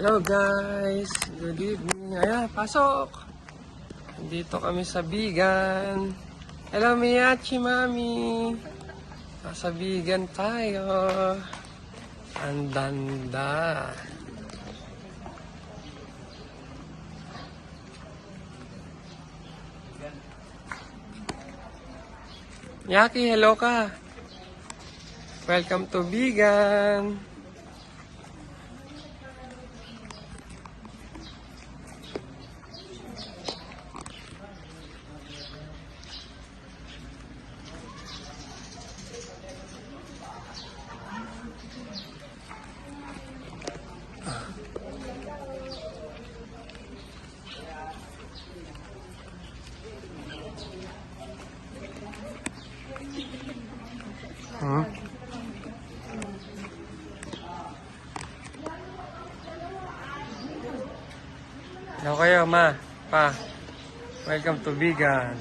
Hello guys, good evening. Ayan, pasok. Dito kami sa Bigan. Hello Miyachi Mami. Sa Bigan tayo. Ang ganda. Yaki, hello ka. Welcome to Bigan. Hello kayo, ma, pa. Welcome to Bigan.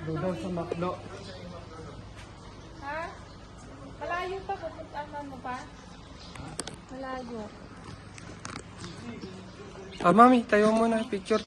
Doon sa Makdo. Ha? Malayo pa, pupuntaan mo pa? Malayo. Mami, tayo muna, picture.